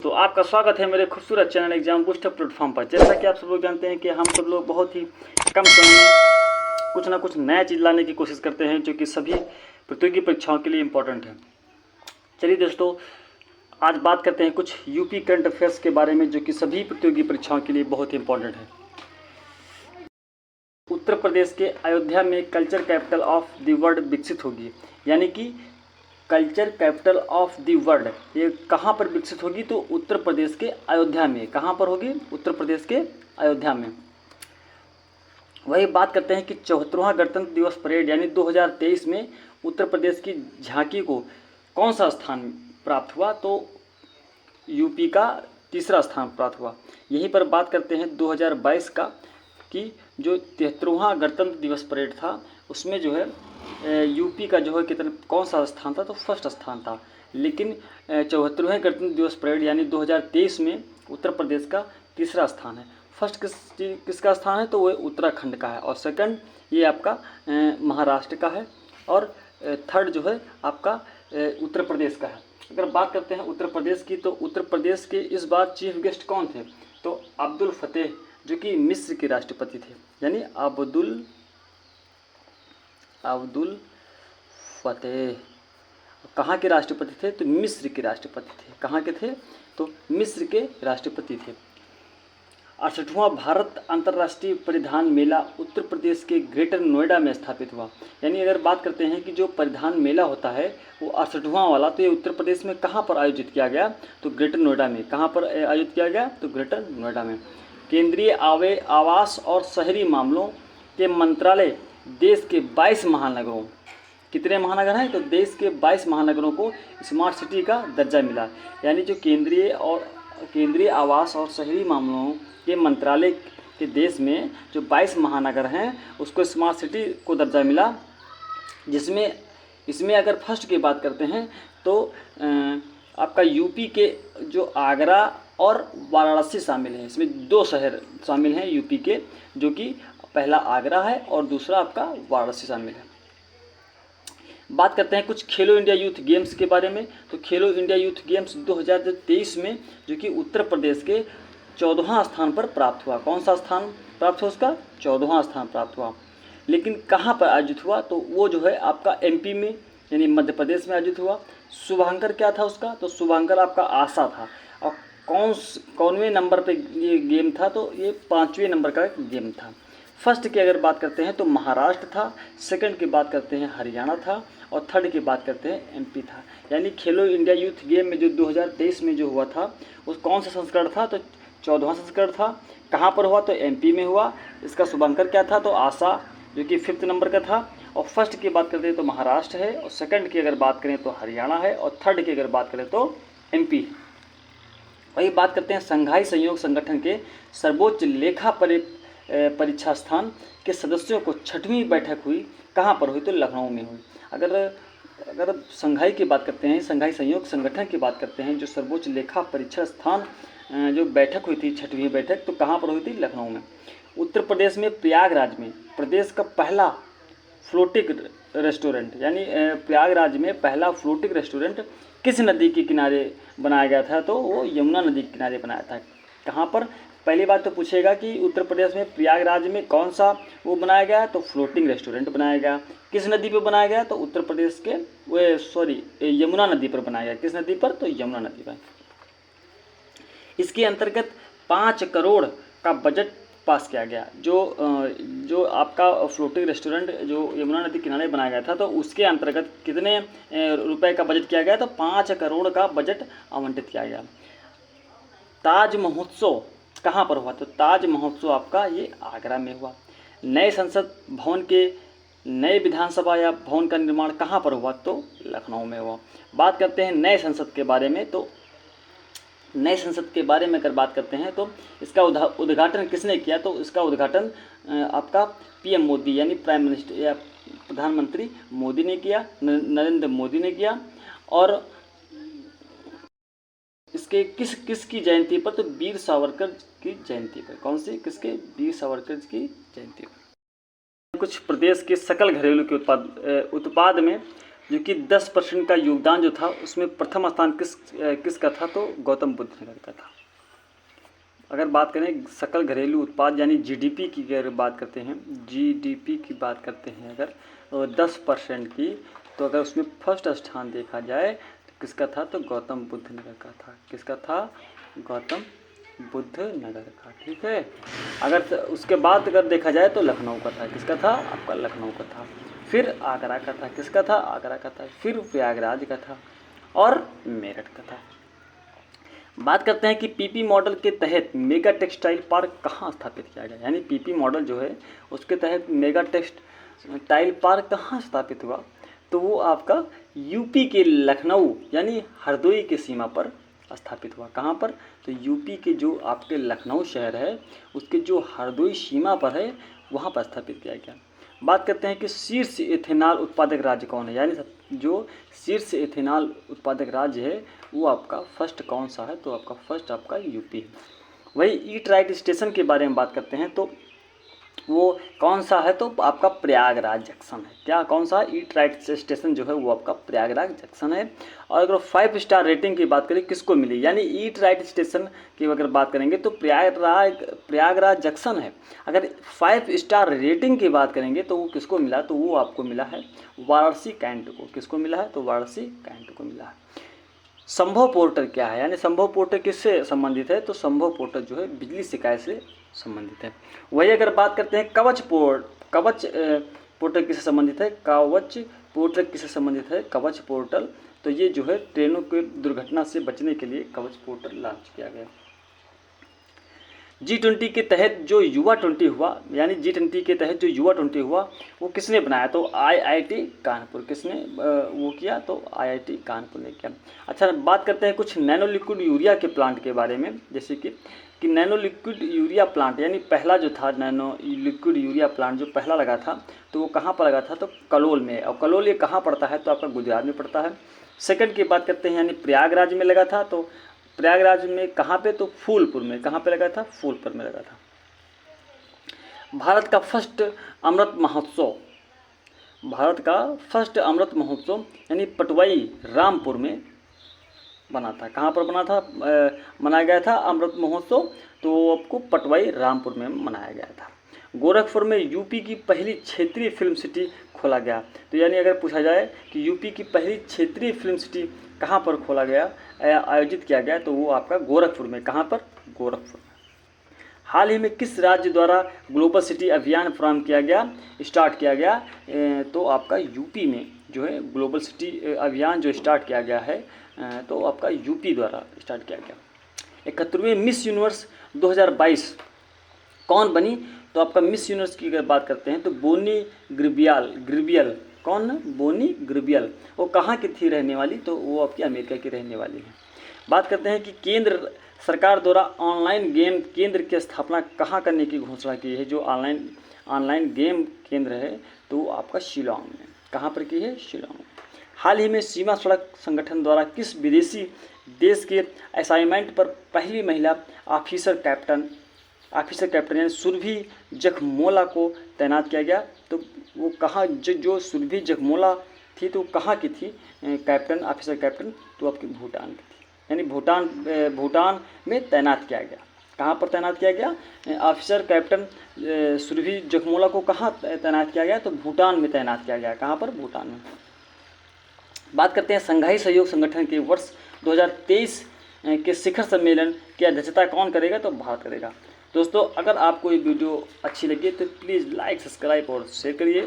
तो आपका स्वागत है मेरे खूबसूरत चैनल एग्जाम बूस्टर प्लेटफॉर्म पर। जैसा कि आप सब लोग जानते हैं कि हम सब लोग बहुत ही कम समय में कुछ ना कुछ नया चीज़ लाने की कोशिश करते हैं जो कि सभी प्रतियोगी परीक्षाओं के लिए इम्पोर्टेंट है। चलिए दोस्तों, आज बात करते हैं कुछ यूपी करंट अफेयर्स के बारे में जो कि सभी प्रतियोगी परीक्षाओं के लिए बहुत ही इम्पोर्टेंट है। उत्तर प्रदेश के अयोध्या में culture capital of the world विकसित होगी, यानी कि culture capital of the world ये कहाँ पर विकसित होगी? तो उत्तर प्रदेश के अयोध्या में। कहाँ पर होगी? उत्तर प्रदेश के अयोध्या में। वही बात करते हैं कि 74वां गणतंत्र दिवस परेड यानी 2023 में उत्तर प्रदेश की झांकी को कौन सा स्थान प्राप्त हुआ? तो यूपी का तीसरा स्थान प्राप्त हुआ। यहीं पर बात करते हैं 2022 का कि जो 73वां गणतंत्र दिवस परेड था उसमें जो है यूपी का जो है कितना कौन सा स्थान था? तो फर्स्ट स्थान था। लेकिन 74वें गणतंत्र दिवस परेड यानी 2023 में उत्तर प्रदेश का तीसरा स्थान है। फर्स्ट किसका स्थान है? तो वो उत्तराखंड का है, और सेकंड ये आपका महाराष्ट्र का है, और थर्ड जो है आपका उत्तर प्रदेश का है। अगर बात करते हैं उत्तर प्रदेश की, तो उत्तर प्रदेश के इस बार चीफ गेस्ट कौन थे? तो अब्दुल फतेह जो कि मिस्र के राष्ट्रपति थे, यानी अब्दुल फतेह कहाँ के राष्ट्रपति थे? तो मिस्र के राष्ट्रपति थे। कहाँ के थे? तो मिस्र के राष्ट्रपति थे। 68वां भारत अंतर्राष्ट्रीय परिधान मेला उत्तर प्रदेश के ग्रेटर नोएडा में स्थापित हुआ। यानी अगर बात करते हैं कि जो परिधान मेला होता है वो 68वां वाला, तो ये उत्तर प्रदेश में कहाँ पर आयोजित किया गया? तो ग्रेटर नोएडा में। कहाँ पर आयोजित किया गया? तो ग्रेटर नोएडा में। केंद्रीय आवास और शहरी मामलों के मंत्रालय देश के 22 महानगरों, कितने महानगर हैं? तो देश के 22 महानगरों को स्मार्ट सिटी का दर्जा मिला। यानी जो केंद्रीय आवास और शहरी मामलों के मंत्रालय के देश में जो 22 महानगर हैं उसको स्मार्ट सिटी को दर्जा मिला, जिसमें इसमें अगर फर्स्ट की बात करते हैं तो आपका यूपी के जो आगरा और वाराणसी शामिल हैं। इसमें दो शहर शामिल हैं यूपी के, जो कि पहला आगरा है और दूसरा आपका वाराणसी शामिल है। बात करते हैं कुछ खेलो इंडिया यूथ गेम्स के बारे में। तो खेलो इंडिया यूथ गेम्स 2023 में जो कि उत्तर प्रदेश के 14वां स्थान पर प्राप्त हुआ। कौन सा स्थान प्राप्त हुआ? उसका 14वां स्थान प्राप्त हुआ। लेकिन कहाँ पर आयोजित हुआ? तो वो जो है आपका एमपी में यानी मध्य प्रदेश में आयोजित हुआ। शुभांकर क्या था उसका? तो शुभांकर आपका आशा था। और कौनवें नंबर पे ये गेम था? तो ये 5वें नंबर का गेम था। फर्स्ट की अगर बात करते हैं तो महाराष्ट्र था, सेकंड की बात करते हैं हरियाणा था, और थर्ड की बात करते हैं एमपी था। यानी खेलो इंडिया यूथ गेम में जो 2023 में जो हुआ था उस कौन सा संस्करण था? तो 14वां संस्करण था। कहाँ पर हुआ? तो एमपी में हुआ। इसका शुभांकर क्या था? तो आशा जो कि 5th नंबर का था। और फर्स्ट की बात करते हैं तो महाराष्ट्र है, और सेकंड की अगर बात करें तो हरियाणा है, और थर्ड की अगर बात करें तो एमपी है। वही बात करते हैं संघाई सहयोग संगठन के सर्वोच्च लेखा परीक्षा स्थान के सदस्यों को 6वीं बैठक हुई। कहाँ पर हुई? तो लखनऊ में हुई। अगर संघाई की बात करते हैं, संघाई सहयोग संगठन की बात करते हैं, जो सर्वोच्च लेखा परीक्षा स्थान जो बैठक हुई थी 6वीं बैठक, तो कहाँ पर हुई थी? लखनऊ में। उत्तर प्रदेश में प्रयागराज में प्रदेश का पहला फ्लोटिंग रेस्टोरेंट, यानी प्रयागराज में पहला फ्लोटिंग रेस्टोरेंट किस नदी के किनारे बनाया गया था? तो वो यमुना नदी के किनारे बनाया था। कहाँ पर? पहली बात तो पूछेगा कि उत्तर प्रदेश में प्रयागराज में कौन सा वो बनाया गया? तो फ्लोटिंग रेस्टोरेंट बनाया गया। किस नदी पर बनाया गया? तो उत्तर प्रदेश के यमुना नदी पर बनाया गया। किस नदी पर? तो यमुना नदी पर। इसके अंतर्गत 5 करोड़ का बजट पास किया गया। जो आपका फ्लोटिंग रेस्टोरेंट जो यमुना नदी किनारे बनाया गया था, तो उसके अंतर्गत कितने रुपए का बजट किया गया? तो 5 करोड़ का बजट आवंटित किया गया। ताज महोत्सव कहाँ पर हुआ? तो ताज महोत्सव आपका ये आगरा में हुआ। नए संसद भवन के नए विधानसभा या भवन का निर्माण कहाँ पर हुआ? तो लखनऊ में हुआ। बात करते हैं नए संसद के बारे में। तो नए संसद के बारे में अगर बात करते हैं तो इसका उद्घाटन किसने किया? तो इसका उद्घाटन आपका पीएम मोदी यानी प्राइम मिनिस्टर या प्रधानमंत्री मोदी ने किया, नरेंद्र मोदी ने किया। और इसके किसकी जयंती पर? तो वीर सावरकर की जयंती पर। कौन सी? किसके? वीर सावरकर की जयंती पर। कुछ प्रदेश के सकल घरेलू के उत्पाद में जो कि 10% का योगदान जो था उसमें प्रथम स्थान किसका था, तो गौतम बुद्ध नगर का था। अगर बात करें सकल घरेलू उत्पाद यानी जीडीपी की अगर बात करते हैं, जीडीपी की बात करते हैं अगर 10% की, तो अगर उसमें फर्स्ट स्थान देखा जाए तो किसका था, तो गौतम बुद्ध नगर का था। किसका था, गौतम बुद्ध नगर का। ठीक है। अगर उसके बाद अगर देखा जाए तो लखनऊ का था। किसका था, आपका लखनऊ का था। फिर आगरा का था। किसका था, आगरा का था। फिर प्रयागराज का था और मेरठ का था। बात करते हैं कि पीपी मॉडल के तहत मेगा टेक्सटाइल पार्क कहाँ स्थापित किया गया, यानी पीपी मॉडल जो है उसके तहत मेगा टेक्सटाइल पार्क कहाँ स्थापित हुआ, तो वो आपका यूपी के लखनऊ यानी हरदोई के सीमा पर स्थापित हुआ। कहाँ पर, तो यूपी के जो आपके लखनऊ शहर है उसके जो हरदोई सीमा पर है वहाँ पर स्थापित किया गया। बात करते हैं कि शीर्ष इथेनॉल उत्पादक राज्य कौन है, यानी जो शीर्ष इथेनॉल उत्पादक राज्य है वो आपका फर्स्ट कौन सा है, तो आपका फर्स्ट आपका यूपी है। वही ईट राइट स्टेशन के बारे में बात करते हैं तो वो कौन सा है, तो आपका प्रयागराज जंक्शन है। क्या, कौन सा, ईट राइट स्टेशन जो है वो आपका प्रयागराज जंक्शन है। और अगर 5 स्टार रेटिंग की बात करें किसको मिली, यानी ईट राइट स्टेशन की अगर बात करेंगे तो प्रयागराज जंक्शन है। अगर 5 स्टार रेटिंग की बात करेंगे तो वो किसको मिला, तो वो आपको मिला है वाराणसी कैंट को। किसको मिला है, तो वाराणसी कैंट को मिला है। संभव पोर्टल क्या है, यानी संभव पोर्टल किससे संबंधित है, तो संभव पोर्टल जो है बिजली शिकायत से संबंधित है। वही अगर बात करते हैं कवच पोर्टल किससे संबंधित है, कवच पोर्टल किससे संबंधित है, कवच पोर्टल, तो ये जो है ट्रेनों के दुर्घटना से बचने के लिए कवच पोर्टल लॉन्च किया गया। G20 के तहत जो युवा 20 हुआ, यानी G20 के तहत जो युवा 20 हुआ वो किसने बनाया, तो IIT कानपुर। किसने वो किया, तो IIT कानपुर ने किया। अच्छा, बात करते हैं कुछ नैनो लिक्विड यूरिया के प्लांट के बारे में, जैसे कि नैनो लिक्विड यूरिया प्लांट, यानी पहला जो था नैनो लिक्विड यूरिया प्लांट जो पहला लगा था तो वो कहाँ पर लगा था, तो कलोल में। और कलोल ये कहाँ पड़ता है, तो आपका गुजरात में पड़ता है। सेकंड की बात करते हैं, यानी प्रयागराज में लगा था, तो प्रयागराज में कहाँ पे, तो फूलपुर में। कहाँ पे लगा था, फूलपुर में लगा था। भारत का फर्स्ट अमृत महोत्सव, भारत का फर्स्ट अमृत महोत्सव यानी पटवाई रामपुर में बना था। कहाँ पर बना था, मनाया गया था अमृत महोत्सव, तो आपको पटवाई रामपुर में मनाया गया था। गोरखपुर में यूपी की पहली क्षेत्रीय फिल्म सिटी खोला गया, तो यानी अगर पूछा जाए कि यूपी की पहली क्षेत्रीय फिल्म सिटी कहाँ पर खोला गया, आयोजित किया गया, तो वो आपका गोरखपुर में। कहाँ पर, गोरखपुर में। हाल ही में किस राज्य द्वारा ग्लोबल सिटी अभियान प्रारंभ किया गया, स्टार्ट किया गया, तो आपका यूपी में जो है ग्लोबल सिटी अभियान जो स्टार्ट किया गया है, तो आपका यूपी द्वारा स्टार्ट किया गया। 71वें मिस यूनिवर्स 2022 कौन बनी, तो आपका मिस यूनिवर्स की अगर बात करते हैं तो बोनी ग्रिबियल। कौन, बोनी ग्रिबियल। वो कहाँ की थी रहने वाली, तो वो आपकी अमेरिका की रहने वाली है। बात करते हैं कि केंद्र सरकार द्वारा ऑनलाइन गेम केंद्र की स्थापना कहाँ करने की घोषणा की है, जो ऑनलाइन गेम केंद्र है तो वो आपका शिलांग में। कहाँ पर की है, शिलांग में। हाल ही में सीमा सड़क संगठन द्वारा किस विदेशी देश के असाइनमेंट पर पहली महिला ऑफिसर कैप्टन यानी सुरभि जखमोला को तैनात किया गया, तो वो कहाँ, जो सुरभि जखमोला थी तो कहाँ की थी कैप्टन, ऑफिसर कैप्टन, तो आपकी भूटान की थी, यानी भूटान में तैनात किया गया। कहाँ पर तैनात किया गया, ऑफिसर कैप्टन सुरभि जखमोला को कहाँ तैनात किया गया, तो भूटान में तैनात किया गया। कहाँ पर, भूटान में। बात करते हैं संघाई सहयोग संगठन के वर्ष 2023 के शिखर सम्मेलन की अध्यक्षता कौन करेगा, तो भारत करेगा। दोस्तों, अगर आपको ये वीडियो अच्छी लगी तो प्लीज़ लाइक, सब्सक्राइब और शेयर करिए।